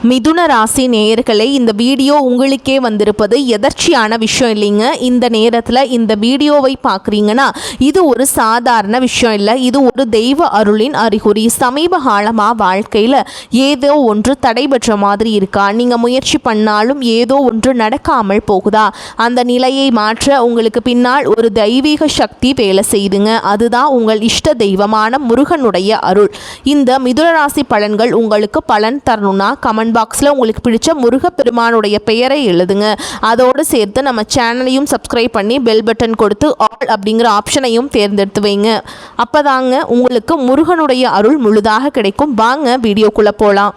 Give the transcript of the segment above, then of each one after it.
மிதுன ராசி நேயர்களே, இந்த வீடியோ உங்களுக்கே வந்திருப்பது எதர்ச்சியான விஷயம் இல்லைங்க. இந்த நேரத்தில் இந்த வீடியோவை பார்க்குறீங்கன்னா இது ஒரு சாதாரண விஷயம் இல்லை, இது ஒரு தெய்வ அருளின் அறிகுறி. சமீப காலமாக வாழ்க்கையில் ஏதோ ஒன்று தடைபெற்ற மாதிரி இருக்கா? நீங்கள் முயற்சி பண்ணாலும் ஏதோ ஒன்று நடக்காமல் போகுதா? அந்த நிலையை மாற்ற உங்களுக்கு பின்னால் ஒரு தெய்வீக சக்தி வேலை செய்துங்க. அதுதான் உங்கள் இஷ்ட தெய்வமான முருகனுடைய அருள். இந்த மிதுன ராசி பலன்கள் உங்களுக்கு பலன் தரணும்னா கமெண்ட் பாக்ஸில் உங்களுக்கு பிடிச்ச முருகப்பெருமானுடைய பெயரை எழுதுங்க. அதோடு சேர்த்து நம்ம சேனலையும் சப்ஸ்கிரைப் பண்ணி பெல் பட்டன் கொடுத்து ஆல் அப்படிங்கிற ஆப்ஷனையும் தேர்ந்தெடுத்து வைங்க. அப்போதாங்க உங்களுக்கு முருகனுடைய அருள் முழுதாக கிடைக்கும். வாங்க வீடியோக்குள்ளே போகலாம்.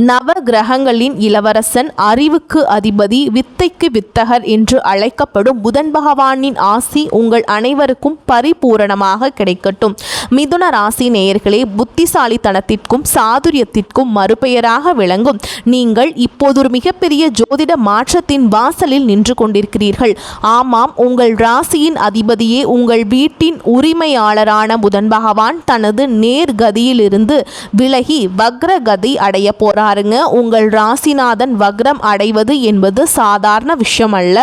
நவ கிரகங்களின் இளவரசன், அறிவுக்கு அதிபதி, வித்தைக்கு வித்தகர் என்று அழைக்கப்படும் புதன் பகவானின் ஆசி உங்கள் அனைவருக்கும் பரிபூரணமாக கிடைக்கட்டும். மிதுன ராசி நேயர்களே, புத்திசாலித்தனத்திற்கும் சாதுரியத்திற்கும் மறுபெயராக விளங்கும் நீங்கள் இப்போது ஒரு மிகப்பெரிய ஜோதிட மாற்றத்தின் வாசலில் நின்று கொண்டிருக்கிறீர்கள். ஆமாம், உங்கள் ராசியின் அதிபதியே உங்கள் வீட்டின் உரிமையாளரான புதன் பகவான் தனது நேர்கதியிலிருந்து விலகி வக்ரகதி அடைய போகிறார். உங்கள் ராசிநாதன் வக்ரம் அடைவது என்பது சாதாரண விஷயம் அல்ல.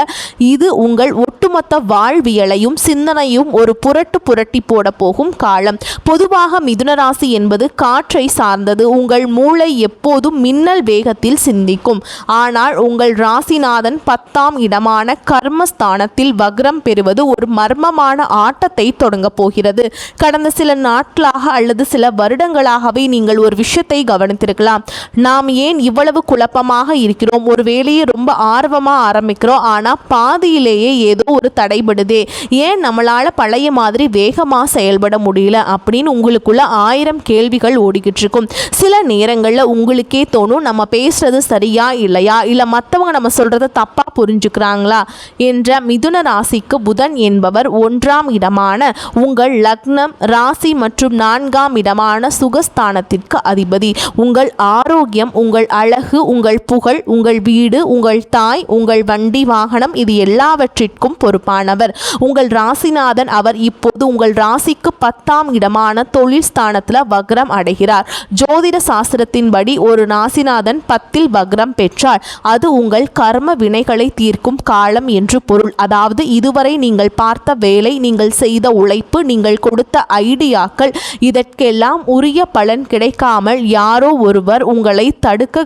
இது உங்கள் ஒட்டுமொத்த வாழ்வியலையும் சிந்தனையும் ஒரு புரட்டி போட போகும் காலம். பொதுவாக மிதுன ராசி என்பது காற்றை சார்ந்தது. உங்கள் மூளை எப்போதும் மின்னல் வேகத்தில் சிந்திக்கும். ஆனால் உங்கள் ராசிநாதன் 10ஆம் இடமான கர்மஸ்தானத்தில் வக்ரம் பெறுவது ஒரு மர்மமான ஆட்டத்தை தொடங்க போகிறது. கடந்த சில நாட்களாக அல்லது சில வருடங்களாகவே நீங்கள் ஒரு விஷயத்தை கவனித்திருக்கலாம். நாம் ஏன் இவ்வளவு குழப்பமாக இருக்கிறோம்? ஒரு வேலையை ரொம்ப ஆர்வமாக ஆரம்பிக்கிறோம், ஆனால் பாதியிலேயே ஏதோ ஒரு தடைபடுதே. ஏன் நம்மளால் பழைய மாதிரி வேகமாக செயல்பட முடியல அப்படின்னு உங்களுக்குள்ள 1000 கேள்விகள் ஓடிக்கிட்டு இருக்கும். சில நேரங்களில் உங்களுக்கே தோணும், நம்ம பேசுறது சரியா இல்லையா, இல்லை மற்றவங்க நம்ம சொல்கிறத தப்பாக புரிஞ்சுக்கிறாங்களா என்ற. மிதுன ராசிக்கு புதன் என்பவர் 1ஆம் இடமான உங்கள் லக்னம், ராசி மற்றும் 4ஆம் இடமான சுகஸ்தானத்திற்கு அதிபதி. உங்கள் ஆரோக்கியம், உங்கள் அழகு, உங்கள் புகழ், உங்கள் வீடு, உங்கள் தாய், உங்கள் வண்டி வாகனம், இது எல்லாவற்றிற்கும் பொறுப்பானவர் உங்கள் ராசிநாதன். அவர் இப்போது உங்கள் ராசிக்கு 10ஆம் இடமான தொழில் ஸ்தானத்தில் வக்ரம் அடைகிறார். ஜோதிட சாஸ்திரத்தின்படி ஒரு ராசிநாதன் 10இல் வக்ரம் பெற்றால் அது உங்கள் கர்ம வினைகளை தீர்க்கும் காலம் என்று பொருள். அதாவது இதுவரை நீங்கள் பார்த்த வேலை, நீங்கள் செய்த உழைப்பு, நீங்கள் கொடுத்த ஐடியாக்கள், இதற்கெல்லாம் உரிய பலன் கிடைக்காமல் யாரோ ஒருவர் உங்களை தடுக்க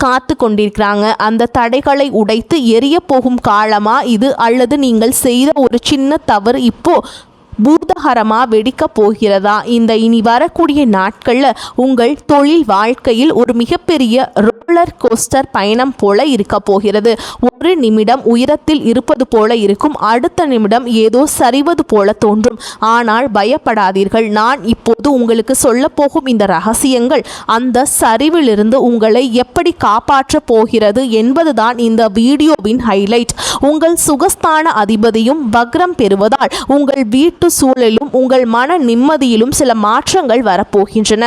காத்து கொண்டிருக்கிறாங்க. அந்த தடைகளை உடைத்து எரிய போகும் காலமா இது, அல்லது நீங்கள் செய்த ஒரு சின்ன தவறு இப்போ பூதகரமாக வெடிக்க போகிறதா? இந்த இனி வரக்கூடிய நாட்களில் உங்கள் தொழில் வாழ்க்கையில் ஒரு மிகப்பெரிய ரோலர் கோஸ்டர் பயணம் போல இருக்க போகிறது. ஒரு நிமிடம் உயரத்தில் இருப்பது போல இருக்கும், அடுத்த நிமிடம் ஏதோ சரிவது போல தோன்றும். ஆனால் பயப்படாதீர்கள், நான் இப்போது உங்களுக்கு சொல்ல போகும் இந்த ரகசியங்கள் அந்த சரிவிலிருந்து உங்களை எப்படி காப்பாற்ற போகிறது என்பதுதான் இந்த வீடியோவின் ஹைலைட். உங்கள் சுகஸ்தான அதிபதியும் வக்ரம் பெறுவதால் உங்கள் வீட்டு சூழலிலும் உங்கள் மன நிம்மதியிலும் சில மாற்றங்கள் வரப்போகின்றன.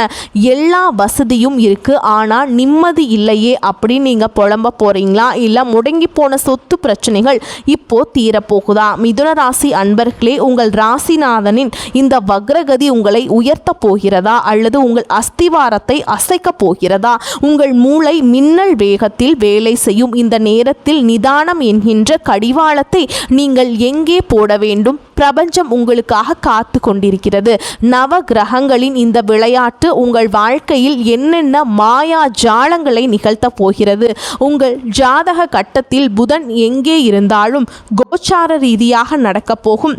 எல்லா வசதியும் இருக்கு, ஆனால் நிம்மதி இல்லையே அப்படின்னு நீங்க புலம்ப போறீங்களா? இல்ல முடங்கி போன சொத்து பிரச்சனைகள் இப்போ தீரப்போகுதா? மிதுன ராசி அன்பர்களே, உங்கள் ராசிநாதனின் இந்த வக்ரகதி உங்களை உயர்த்த போகிறதா, அல்லது உங்கள் அஸ்திவாரத்தை அசைக்க போகிறதா? உங்கள் மூளை மின்னல் வேகத்தில் வேலை செய்யும். இந்த நேரத்தில் நிதானம் என்கின்ற கடிவாளத்தை நீங்கள் எங்கே போட வேண்டும்? பிரபஞ்சம் உங்களுக்காக காத்து கொண்டிருக்கிறது. நவ கிரகங்களின் இந்த விளையாட்டு உங்கள் வாழ்க்கையில் என்னென்ன மாயா ஜாலங்களை நிகழ்த்த போகிறது? உங்கள் ஜாதக கட்டத்தில் புதன் எங்கே இருந்தாலும் கோச்சார ரீதியாக நடக்கப் போகும்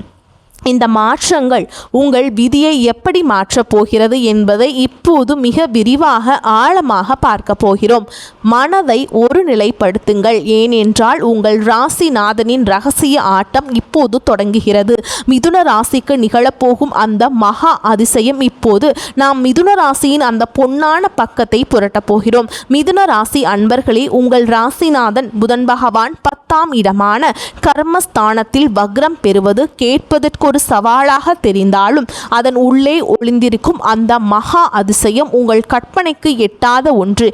இந்த மாற்றங்கள் உங்கள் விதியை எப்படி மாற்றப் போகிறது என்பதை இப்போது மிக விரிவாக ஆழமாக பார்க்க போகிறோம். மனதை ஒரு நிலைப்படுத்துங்கள், ஏனென்றால் உங்கள் ராசிநாதனின் ரகசிய ஆட்டம் இப்போது தொடங்குகிறது. மிதுன ராசிக்கு நிகழப்போகும் அந்த மகா அதிசயம். இப்போது நாம் மிதுன ராசியின் அந்த பொன்னான பக்கத்தை புரட்டப் போகிறோம். மிதுன ராசி அன்பர்களே, உங்கள் ராசிநாதன் புதன் பகவான் 10ஆம் இடமான கர்மஸ்தானத்தில் வக்ரம் பெறுவது கேட்பதற்கு ஒரு சவாலாக தெரிந்தாலும் அதன் உள்ளே ஒளிந்திருக்கும் அந்த மகா அதிசயம் உங்கள் கற்பனைக்கு எட்டாத ஒன்று.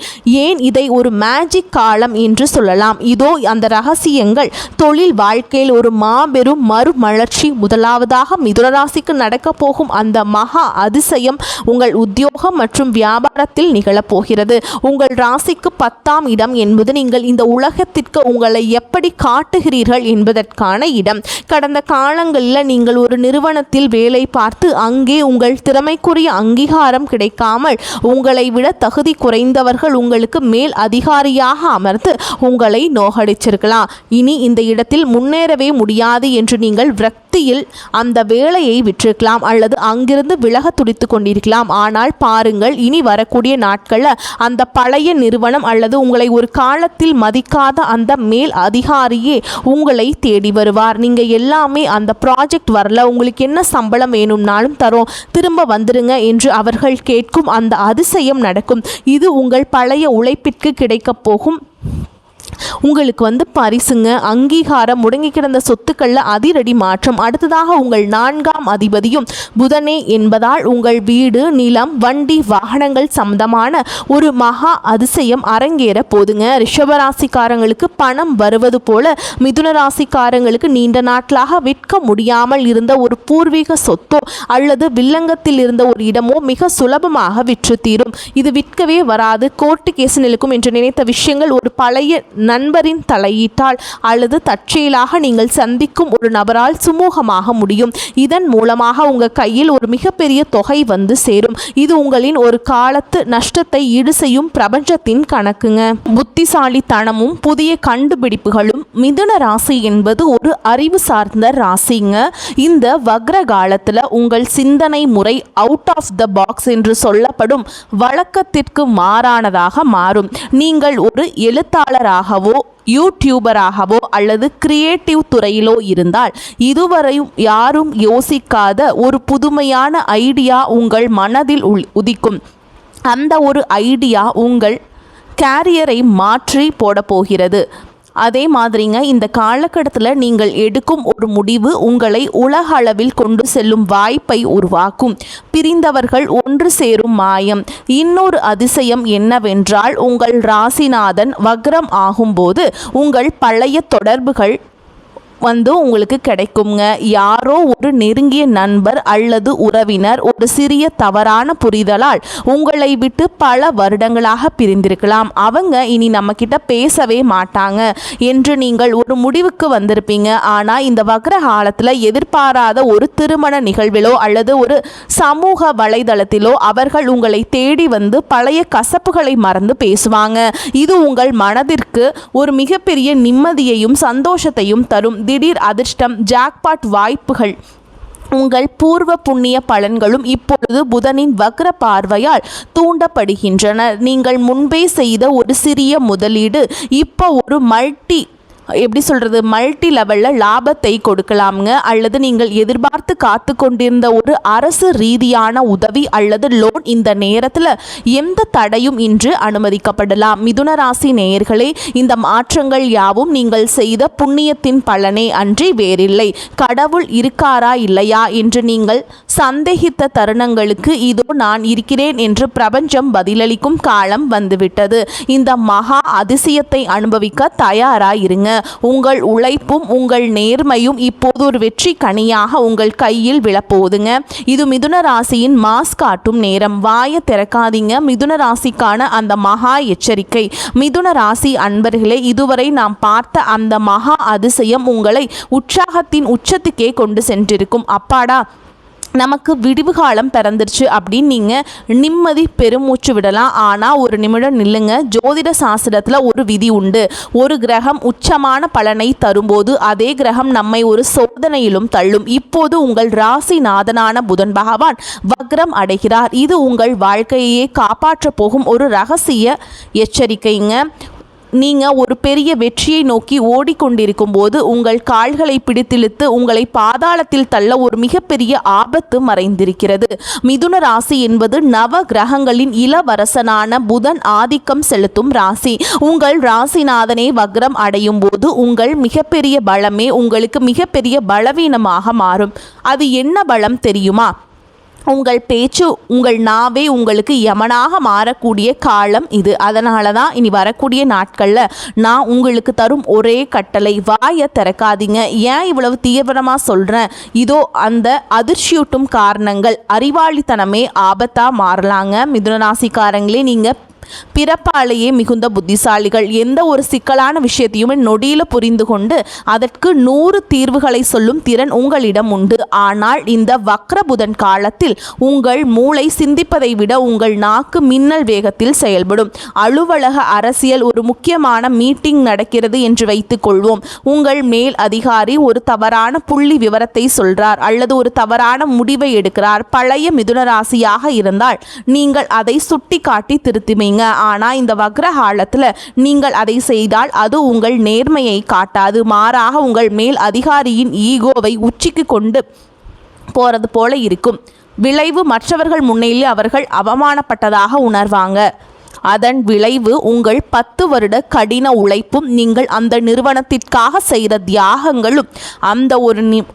ஏன் இதை ஒரு மேஜிக் காலம் என்று சொல்லலாம். இதோ அந்த ரகசியங்கள். தொழில் வாழ்க்கையில் ஒரு மாபெரும் மறுமலர்ச்சி. முதலாவதாக மிதுனராசிக்கு நடக்க போகும் அந்த மகா அதிசயம் உங்கள் உத்தியோகம் மற்றும் வியாபாரத்தில் நிகழப்போகிறது. உங்கள் ராசிக்கு 10ஆம் இடம் என்பது நீங்கள் இந்த உலகத்திற்கு உங்களை எப்படி காட்டுகிறீர்கள் என்பதற்கான இடம். கடந்த காலங்களில் நீங்கள் ஒரு நிறுவனத்தில் வேலை பார்த்து அங்கே உங்கள் திறமைக்குரிய அங்கீகாரம் கிடைக்காமல் உங்களை விட தகுதி குறைந்தவர்கள் உங்களுக்கு மேல் அதிகாரியாக அமர்ந்து உங்களை நோகடிச்சிருக்கலாம். இனி இந்த இடத்தில் முன்னேறவே முடியாது என்று நீங்கள் விரக்தியில் அந்த வேலையை விட்டிருக்கலாம் அல்லது அங்கிருந்து விலக துடித்து கொண்டிருக்கலாம். ஆனால் பாருங்கள், இனி வரக்கூடிய நாட்களில் அந்த பழைய நிறுவனம் அல்லது உங்களை ஒரு காலத்தில் மதிக்காத அந்த மேல் அதிகாரியே உங்களை தேடி வருவார். நீங்கள் எல்லாமே அந்த ப்ராஜெக்ட் வரல, உங்களுக்கு என்ன சம்பளம் வேணும்னாலும் தரோம், திரும்ப வந்துடுங்க என்று அவர்கள் கேட்கும் அந்த அதிசயம் நடக்கும். இது உங்கள் பழைய உழைப்பிற்கு கிடைக்கப் போகும் உங்களுக்கு பரிசுங்க. அங்கீகாரம், முடங்கி கிடந்த சொத்துக்களில் அதிரடி மாற்றம். அடுத்ததாக உங்கள் 4ஆம் அதிபதியும் புதனே என்பதால் உங்கள் வீடு, நிலம், வண்டி, வாகனங்கள் சம்பந்தமான ஒரு மகா அதிசயம் அரங்கேற போதுங்க. ரிஷபராசிக்காரங்களுக்கு பணம் வருவது போல மிதுன ராசிக்காரங்களுக்கு நீண்ட நாட்களாக விற்க முடியாமல் இருந்த ஒரு பூர்வீக சொத்தோ அல்லது வில்லங்கத்தில் இருந்த ஒரு இடமோ மிக சுலபமாக விற்று தீரும். இது விற்கவே வராது, கோர்ட்டு கேஸ் நிற்கும் என்று நினைத்த விஷயங்கள் ஒரு பழைய நண்பரின் தலையீட்டால் அல்லது தற்செயலாக நீங்கள் சந்திக்கும் ஒரு நபரால் சுமூகமாக முடியும். இதன் மூலமாக உங்கள் கையில் ஒரு மிகப்பெரிய தொகை வந்து சேரும். இது உங்களின் ஒரு காலத்து நஷ்டத்தை ஈடு செய்யும் பிரபஞ்சத்தின் கணக்குங்க. புத்திசாலித்தனமும் புதிய கண்டுபிடிப்புகளும். மிதுன ராசி என்பது ஒரு அறிவு சார்ந்த ராசிங்க. இந்த வக்ர காலத்தில் உங்கள் சிந்தனை முறை அவுட் ஆஃப் த பாக்ஸ் என்று சொல்லப்படும் வழக்கத்திற்கு மாறானதாக மாறும். நீங்கள் ஒரு எழுத்தாளராகவோ யூடியூபராகவோ அல்லது கிரியேட்டிவ் துறையிலோ இருந்தால் இதுவரையும் யாரும் யோசிக்காத ஒரு புதுமையான ஐடியா உங்கள் மனதில் உதிக்கும். அந்த ஒரு ஐடியா உங்கள் கேரியரை மாற்றி போட போகிறது. அதே மாதிரிங்க, இந்த காலகட்டத்தில் நீங்கள் எடுக்கும் ஒரு முடிவு உங்களை உலக அளவில் கொண்டு செல்லும் வாய்ப்பை உருவாக்கும். பிரிந்தவர்கள் ஒன்று சேரும் மாயம். இன்னொரு அதிசயம் என்னவென்றால், உங்கள் ராசிநாதன் வக்ரம் ஆகும்போது உங்கள் பழைய தொடர்புகள் உங்களுக்கு கிடைக்குங்க. யாரோ ஒரு நெருங்கிய நண்பர் அல்லது உறவினர் ஒரு சிறிய தவறான புரிதலால் உங்களை விட்டு பல வருடங்களாக பிரிந்திருக்கலாம். அவங்க இனி நம்ம கிட்ட பேசவே மாட்டாங்க என்று நீங்கள் ஒரு முடிவுக்கு வந்திருப்பீங்க. ஆனால் இந்த வக்ர காலத்தில் எதிர்பாராத ஒரு திருமண நிகழ்விலோ அல்லது ஒரு சமூக வலைதளத்திலோ அவர்கள் உங்களை தேடி வந்து பழைய கசப்புகளை மறந்து பேசுவாங்க. இது உங்கள் மனதிற்கு ஒரு மிகப்பெரிய நிம்மதியையும் சந்தோஷத்தையும் தரும். திடீர் அதிர்ஷ்டம், ஜாக்பாட் வாய்ப்புகள், உங்கள் பூர்வ புண்ணிய பலன்களும் இப்பொழுது புதனின் வக்ர பார்வையால் தூண்டப்படுகின்றன. நீங்கள் முன்பே செய்த ஒரு சிறிய முதலீடு இப்போ ஒரு மல்டி லெவலில் லாபத்தை கொடுக்கலாமுங்க. அல்லது நீங்கள் எதிர்பார்த்து காத்து கொண்டிருந்த ஒரு அரசு ரீதியான உதவி அல்லது லோன் இந்த நேரத்தில் எந்த தடையும் இன்று அனுமதிக்கப்படலாம். மிதுன ராசி நேயர்களே, இந்த மாற்றங்கள் யாவும் நீங்கள் செய்த புண்ணியத்தின் பலனே அன்றி வேறில்லை. கடவுள் இருக்காரா இல்லையா என்று நீங்கள் சந்தேகித்த தருணங்களுக்கு இதோ நான் இருக்கிறேன் என்று பிரபஞ்சம் பதிலளிக்கும் காலம் வந்துவிட்டது. இந்த மகா அதிசயத்தை அனுபவிக்க தயாராயிருங்க. உங்கள் உழைப்பும் உங்கள் நேர்மையும் இப்போது ஒரு வெற்றி கனியாக உங்கள் கையில் விழப்போகுதுங்க. இது மிதுன ராசியின் மாஸ் காட்டும் நேரம். வாய திறக்காதீங்க. மிதுன ராசிக்கான அந்த மகா எச்சரிக்கை. மிதுன ராசி அன்பர்களே, இதுவரை நாம் பார்த்த அந்த மகா அதிசயம் உங்களை உற்சாகத்தின் உச்சத்துக்கே கொண்டு சென்றிருக்கும். அப்பாடா, நமக்கு விடிவு காலம் பிறந்துருச்சு அப்படின்னு நீங்கள் நிம்மதி பெருமூச்சு விடலாம். ஆனால் ஒரு நிமிடம் நில்லுங்க. ஜோதிட சாஸ்திரத்தில் ஒரு விதி உண்டு. ஒரு கிரகம் உச்சமான பலனை தரும்போது அதே கிரகம் நம்மை ஒரு சோதனையிலும் தள்ளும். இப்போது உங்கள் ராசிநாதனான புதன் பகவான் வக்ரம் அடைகிறார். இது உங்கள் வாழ்க்கையே காப்பாற்ற போகும் ஒரு ரகசிய எச்சரிக்கைங்க. நீங்கள் ஒரு பெரிய வெற்றியை நோக்கி ஓடிக்கொண்டிருக்கும் போது உங்கள் கால்களை பிடித்திழுத்து உங்களை பாதாளத்தில் தள்ள ஒரு மிகப்பெரிய ஆபத்து மறைந்திருக்கிறது. மிதுன ராசி என்பது நவ கிரகங்களின் இளவரசனான புதன் ஆதிக்கம் செலுத்தும் ராசி. உங்கள் ராசிநாதனை வக்ரம் அடையும் போது உங்கள் மிகப்பெரிய பலமே உங்களுக்கு மிகப்பெரிய பலவீனமாக மாறும். அது என்ன பலம் தெரியுமா? உங்கள் பேச்சு, உங்கள் நாவே உங்களுக்கு யமனாக மாறக்கூடிய காலம் இது. அதனால தான் இனி வரக்கூடிய நாட்களில் நான் உங்களுக்கு தரும் ஒரே கட்டளை, வாயை திறக்காதீங்க. ஏன் இவ்வளவு தீவிரமாக சொல்கிறேன்? இதோ அந்த அதிர்ச்சியூட்டும் காரணங்கள். அறிவாளித்தனமே ஆபத்தாக மாறலாங்க. மிதுனராசிக்காரங்களே, நீங்கள் பிறப்பாலேயே மிகுந்த புத்திசாலிகள். எந்த ஒரு சிக்கலான விஷயத்தையுமே நொடியில் புரிந்து கொண்டு அதற்கு 100 தீர்வுகளை சொல்லும் திறன் உங்களிடம் உண்டு. ஆனால் இந்த வக்ர புதன் காலத்தில் உங்கள் மூளை சிந்திப்பதை விட உங்கள் நாக்கு மின்னல் வேகத்தில் செயல்படும். அலுவலக அரசியல், ஒரு முக்கியமான மீட்டிங் நடக்கிறது என்று வைத்துக் கொள்வோம். உங்கள் மேல் அதிகாரி ஒரு தவறான புள்ளி விவரத்தை சொல்றார் அல்லது ஒரு தவறான முடிவை எடுக்கிறார். பழைய மிதுனராசியாக இருந்தால் நீங்கள் அதை சுட்டி காட்டி திருத்துவீங்க. ஆனால் இந்த வக்ர காலத்தில் நீங்கள் அதை செய்தால் அது உங்கள் நேர்மையை காட்டாது. மாறாக உங்கள் மேல் அதிகாரியின் ஈகோவை உச்சிக்கு கொண்டு போறது போல இருக்கும். விளைவு, மற்றவர்கள் முன்னிலையில் அவர்கள் அவமானப்பட்டதாக உணர்வாங்க. அதன் விளைவு உங்கள் 10 வருட கடின உழைப்பும் நீங்கள் அந்த நிறுவனத்திற்காக செய்கிற தியாகங்களும் அந்த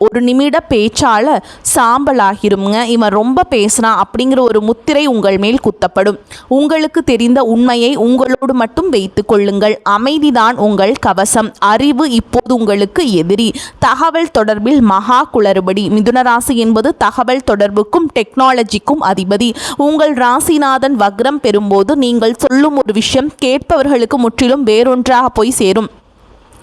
ஒரு நிமிட பேச்சால சாம்பலாகிருங்க. இவன் ரொம்ப பேசுகிறான் அப்படிங்கிற ஒரு முத்திரை உங்கள் மேல் குத்தப்படும். உங்களுக்கு தெரிந்த உண்மையை உங்களோடு மட்டும் வைத்து கொள்ளுங்கள். அமைதிதான் உங்கள் கவசம். அறிவு இப்போது உங்களுக்கு எதிரி. தகவல் தொடர்பில் மகா குளறுபடி. மிதுனராசி என்பது தகவல் தொடர்புக்கும் டெக்னாலஜிக்கும் அதிபதி. உங்கள் ராசிநாதன் வக்ரம் பெறும்போது நீங்கள் சொல்லும் ஒரு விஷயம் கேட்பவர்களுக்கு முற்றிலும் வேறொன்றாக போய் சேரும்.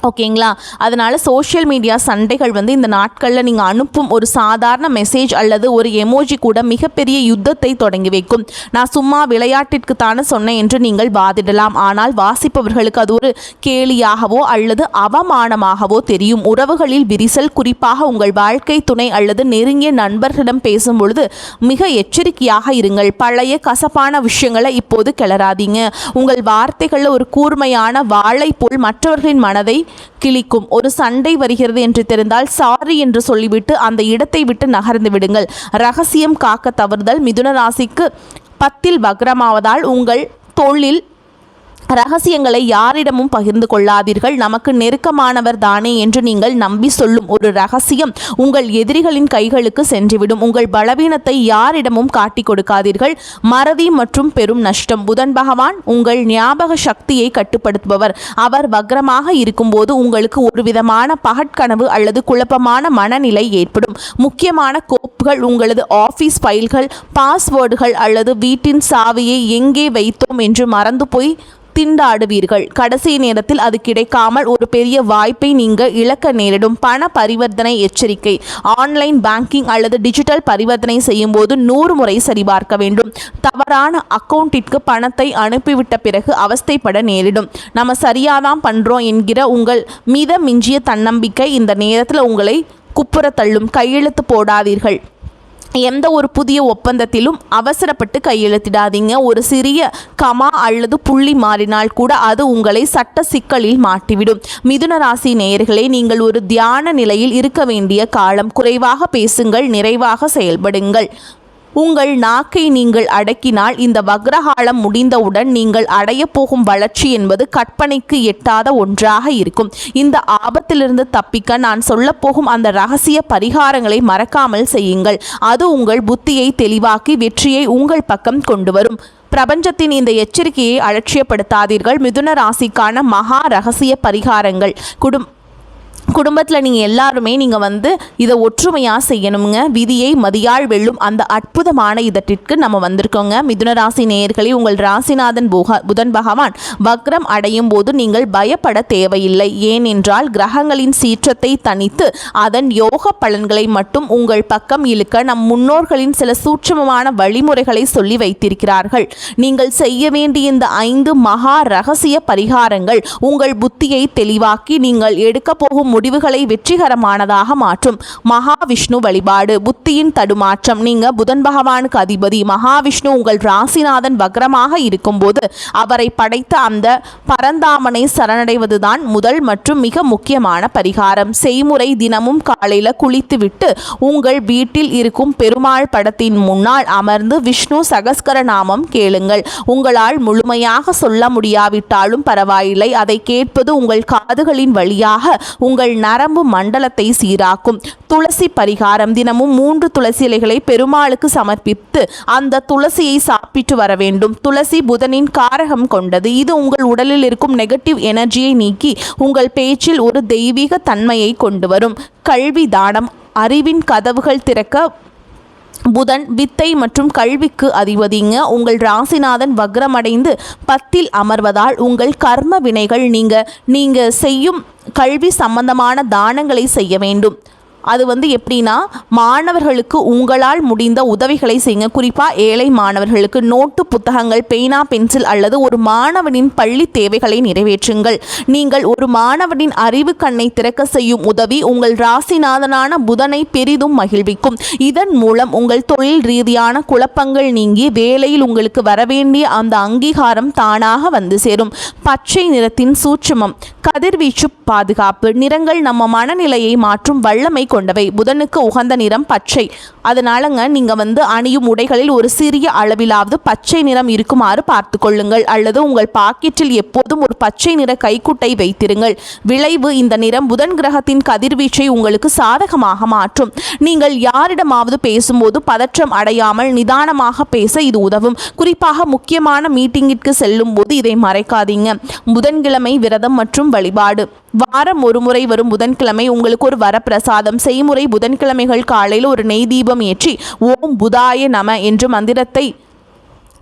ஓகேங்களா? அதனால் சோஷியல் மீடியா சண்டைகள் இந்த நாட்களில் நீங்கள் அனுப்பும் ஒரு சாதாரண மெசேஜ் அல்லது ஒரு எமோஜி கூட மிகப்பெரிய யுத்தத்தை தொடங்கி வைக்கும். நான் சும்மா விளையாட்டிற்கு தானே சொன்னேன் என்று நீங்கள் வாதிடலாம். ஆனால் வாசிப்பவர்களுக்கு அது ஒரு கேலியாகவோ அல்லது அவமானமாகவோ தெரியும். உறவுகளில் விரிசல், குறிப்பாக உங்கள் வாழ்க்கை துணை அல்லது நெருங்கிய நண்பர்களிடம் பேசும் பொழுது மிக எச்சரிக்கையாக இருங்கள். பழைய கசப்பான விஷயங்களை இப்போது கிளறாதீங்க. உங்கள் வார்த்தைகளில் ஒரு கூர்மையான வாளை போல் மற்றவர்களின் மனதை கிளிக்கும். ஒரு சண்டை வருகிறது என்று தெரிந்தால் சாரி என்று சொல்லிவிட்டு அந்த இடத்தை விட்டு நகர்ந்து விடுங்கள். ரகசியம் காக்க தவறுதல். மிதுன ராசிக்கு 10 வக்ரமாவதால் உங்கள் தொழில் ரகசியங்களை யாரிடமும் பகிர்ந்து கொள்ளாதீர்கள். நமக்கு நெருக்கமானவர் தானே என்று நீங்கள் நம்பி சொல்லும் ஒரு ரகசியம் உங்கள் எதிரிகளின் கைகளுக்கு சென்றுவிடும். உங்கள் பலவீனத்தை யாரிடமும் காட்டி கொடுக்காதீர்கள். மறதி மற்றும் பெரும் நஷ்டம். புதன் பகவான் உங்கள் ஞாபக சக்தியை கட்டுப்படுத்துபவர். அவர் வக்ரமாக இருக்கும்போது உங்களுக்கு ஒரு விதமான பகற்கனவு அல்லது குழப்பமான மனநிலை ஏற்படும். முக்கியமான கோப்புகள், உங்களது ஆஃபீஸ் ஃபைல்கள், பாஸ்வேர்டுகள் அல்லது வீட்டின் சாவியை எங்கே வைத்தோம் என்று மறந்து போய் திண்டாடுவீர்கள். கடைசி நேரத்தில் அது கிடைக்காமல் ஒரு பெரிய வாய்ப்பை நீங்கள் இழக்க நேரிடும். பண பரிவர்த்தனை எச்சரிக்கை. ஆன்லைன் பேங்கிங் அல்லது டிஜிட்டல் பரிவர்த்தனை செய்யும் போது 100 முறை சரிபார்க்க வேண்டும். தவறான அக்கௌண்ட்டிற்கு பணத்தை அனுப்பிவிட்ட பிறகு அவஸ்தைப்பட நேரிடும். நம்ம சரியாதான் பண்ணுறோம் என்கிற உங்கள் மிதமிஞ்சிய தன்னம்பிக்கை இந்த நேரத்தில் உங்களை குப்புற தள்ளும். கையெழுத்து போடாதீர்கள். எந்த ஒரு புதிய ஒப்பந்தத்திலும் அவசரப்பட்டு கையெழுத்திடாதீங்க. ஒரு சிறிய கமா அல்லது புள்ளி மாறினால் கூட அது உங்களை சட்ட சிக்கலில் மாட்டிவிடும். மிதுன ராசி நேயர்களே, நீங்கள் ஒரு தியான நிலையில் இருக்க வேண்டிய காலம். குறைவாக பேசுங்கள், நிறைவாக செயல்படுங்கள். உங்கள் நாக்கை நீங்கள் அடக்கினால் இந்த வக்ரகாலம் முடிந்தவுடன் நீங்கள் அடைய போகும் வளர்ச்சி என்பது கற்பனைக்கு எட்டாத ஒன்றாக இருக்கும். இந்த ஆபத்திலிருந்து தப்பிக்க நான் சொல்லப்போகும் அந்த ரகசிய பரிகாரங்களை மறக்காமல் செய்யுங்கள். அது உங்கள் புத்தியை தெளிவாக்கி வெற்றியை உங்கள் பக்கம் கொண்டு வரும். பிரபஞ்சத்தின் இந்த எச்சரிக்கையை அலட்சியப்படுத்தாதீர்கள். மிதுன ராசிக்கான மகா ரகசிய பரிகாரங்கள். குடும்பத்தில் நீங்கள் எல்லாருமே நீங்கள் இதை ஒற்றுமையாக செய்யணுங்க. விதியை மதியால் வெல்லும் அந்த அற்புதமான இதற்றிற்கு நம்ம வந்திருக்கோங்க. மிதுன ராசி நேயர்களே, உங்கள் ராசிநாதன் புதன் பகவான் வக்ரம் அடையும் போது நீங்கள் பயப்பட தேவையில்லை. ஏனென்றால் கிரகங்களின் சீற்றத்தை தணித்து அதன் யோக பலன்களை மட்டும் உங்கள் பக்கம் இழுக்க நம் முன்னோர்களின் சில சூட்சமமான வழிமுறைகளை சொல்லி வைத்திருக்கிறார்கள். நீங்கள் செய்ய வேண்டிய இந்த 5 மகா ரகசிய பரிகாரங்கள் உங்கள் புத்தியை தெளிவாக்கி நீங்கள் எடுக்க போகும் முடிவுகளை வெற்றிகரமானதாக மாற்றும். மகாவிஷ்ணு வழிபாடு. புத்தியின் தடுமாற்றம். நீங்க புதன் பகவானுக்கு அதிபதி. மகாவிஷ்ணு உங்கள் ராசிநாதன் வக்ரமாக இருக்கும்போது அவரை படைத்த அந்த பரந்தாமனை சரணடைவதுதான் முதல் மற்றும் மிக முக்கியமான பரிகாரம். செய்முறை: தினமும் காலையில குளித்துவிட்டு உங்கள் வீட்டில் இருக்கும் பெருமாள் படத்தின் முன்னால் அமர்ந்து விஷ்ணு சகஸ்கர நாமம் கேளுங்கள். உங்களால் முழுமையாக சொல்ல முடியாவிட்டாலும் பரவாயில்லை, அதை கேட்பது உங்கள் காதுகளின் வழியாக உங்கள் நரம்பு மண்டலத்தை சீராக்கும். துளசி பரிகாரம். தினமும் 3 துளசி இலைகளை பெருமாளுக்கு சமர்ப்பித்து அந்த துளசியை சாப்பிட்டு வர வேண்டும். துளசி புதனின் காரகம் கொண்டது. இது உங்கள் உடலில் இருக்கும் நெகட்டிவ் எனர்ஜியை நீக்கி உங்கள் பேச்சில் ஒரு தெய்வீக தன்மையை கொண்டு வரும். கல்வி தானம். அறிவின் கதவுகள் திறக்க புதன் வித்தை மற்றும் கல்விக்கு அதிபதிங்க. உங்கள் ராசிநாதன் வக்ரமடைந்து 10ல் அமர்வதால் உங்கள் கர்ம வினைகள் நீங்க செய்யும் கல்வி சம்பந்தமான தானங்களை செய்ய வேண்டும். அது எப்படின்னா, மாணவர்களுக்கு உங்களால் முடிந்த உதவிகளை செய்யுங்க. குறிப்பாக ஏழை மாணவர்களுக்கு நோட்டு, புத்தகங்கள், பேனா, பென்சில் அல்லது ஒரு மாணவனின் பள்ளி தேவைகளை நிறைவேற்றுங்கள். நீங்கள் ஒரு மாணவனின் அறிவு கண்ணை திறக்க செய்யும் உதவி உங்கள் ராசிநாதனான புதனை பெரிதும் மகிழ்விக்கும். இதன் மூலம் உங்கள் தொழில் ரீதியான குழப்பங்கள் நீங்கி வேலையில் உங்களுக்கு வரவேண்டிய அந்த அங்கீகாரம் தானாக வந்து சேரும். பச்சை நிறத்தின் சூட்சுமம். கதிர்வீச்சு பாதுகாப்பு. நிறங்கள் நம்ம மனநிலையை மாற்றும் வல்லமை கொண்டவை. புதனுக்கு உகந்த நிறம் பச்சை. அதனாலங்க நீங்க அணியும் உடைகளில் ஒரு சிறிய அளவிலாவது பச்சை நிறம் இருக்குமாறு பார்த்து கொள்ளுங்கள். அல்லது உங்கள் பாக்கெட்டில் எப்போதும் ஒரு பச்சை நிற கைக்குட்டை வைத்திருங்கள். விளைவு: இந்த நிறம் புதன் கிரகத்தின் கதிர்வீச்சை உங்களுக்கு சாதகமாக மாற்றும். நீங்கள் யாரிடமாவது பேசும்போது பதற்றம் அடையாமல் நிதானமாக பேச இது உதவும். குறிப்பாக முக்கியமான மீட்டிங்கிற்கு செல்லும் போது இதை மறைக்காதீங்க. புதன்கிழமை விரதம் மற்றும் வழிபாடு. வாரம் ஒரு முறை வரும் புதன்கிழமை உங்களுக்கு ஒரு வரப்பிரசாதம். செய்முறை: புதன்கிழமைகள் காலையில் ஒரு நெய் தீபம் ஏற்றி ஓம் புதாய நம என்ற மந்திரத்தை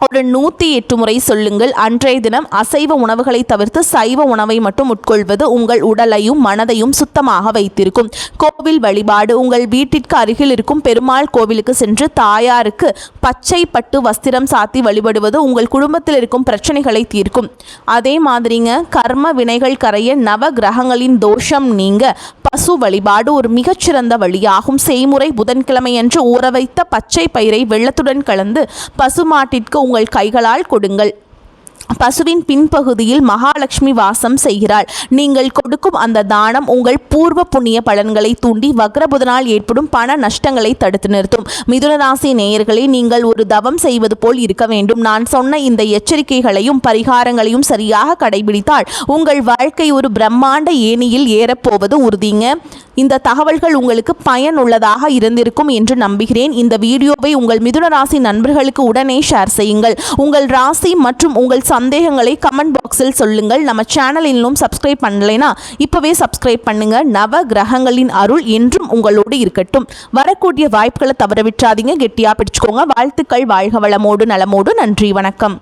ஒரு 108 முறை சொல்லுங்கள். அன்றைய தினம் அசைவ உணவுகளை தவிர்த்து சைவ உணவை மட்டும் உட்கொள்வது உங்கள் உடலையும் மனதையும் சுத்தமாக வைத்திருக்கும். கோவில் வழிபாடு. உங்கள் வீட்டிற்கு அருகில் இருக்கும் பெருமாள் கோவிலுக்கு சென்று தாயாருக்கு பச்சை பட்டு வஸ்திரம் சாத்தி வழிபடுவது உங்கள் குடும்பத்தில் இருக்கும் பிரச்சனைகளை தீர்க்கும். அதே மாதிரிங்க, கர்ம வினைகள் கரைய நவ கிரகங்களின் தோஷம் நீங்க பசு வழிபாடு ஒரு மிகச்சிறந்த வழியாகும். செய்முறை: புதன்கிழமையன்று ஊற வைத்த பச்சை பயிரை வெள்ளத்துடன் கலந்து பசுமாட்டிற்கு உங்கள் கைகளால் கொடுங்கள். பசுவின் பின்பகுதியில் மகாலட்சுமி வாசம் செய்கிறாள். நீங்கள் கொடுக்கும் அந்த தானம் உங்கள் பூர்வ புண்ணிய பலன்களை தூண்டி வக்ரபுதனால் ஏற்படும் பண நஷ்டங்களை தடுத்து நிறுத்தும். மிதுனராசி நேயர்களே, நீங்கள் ஒரு தவம் செய்வது போல் இருக்க வேண்டும். நான் சொன்ன இந்த எச்சரிக்கைகளையும் பரிகாரங்களையும் சரியாக கடைபிடித்தால் உங்கள் வாழ்க்கை ஒரு பிரம்மாண்ட ஏணியில் ஏறப்போவது உறுதிங்க. இந்த தகவல்கள் உங்களுக்கு பயனுள்ளதாக இருந்திருக்கும் என்று நம்புகிறேன். இந்த வீடியோவை உங்கள் மிதுன ராசி நண்பர்களுக்கு உடனே ஷேர் செய்யுங்கள். உங்கள் ராசி மற்றும் உங்கள் சந்தேகங்களை கமெண்ட் பாக்ஸில் சொல்லுங்கள். நம்ம சேனலில் இன்னும் சப்ஸ்கிரைப் பண்ணலைன்னா இப்போவே சப்ஸ்கிரைப் பண்ணுங்க. நவ கிரகங்களின் அருள் என்றும் உங்களோடு இருக்கட்டும். வரக்கூடிய வாய்ப்புகளை தவற விட்டுறாதீங்க. கெட்டியாக பிடிச்சுக்கோங்க. வாழ்த்துக்கள். வாழ்க வளமோடு நலமோடு. நன்றி, வணக்கம்.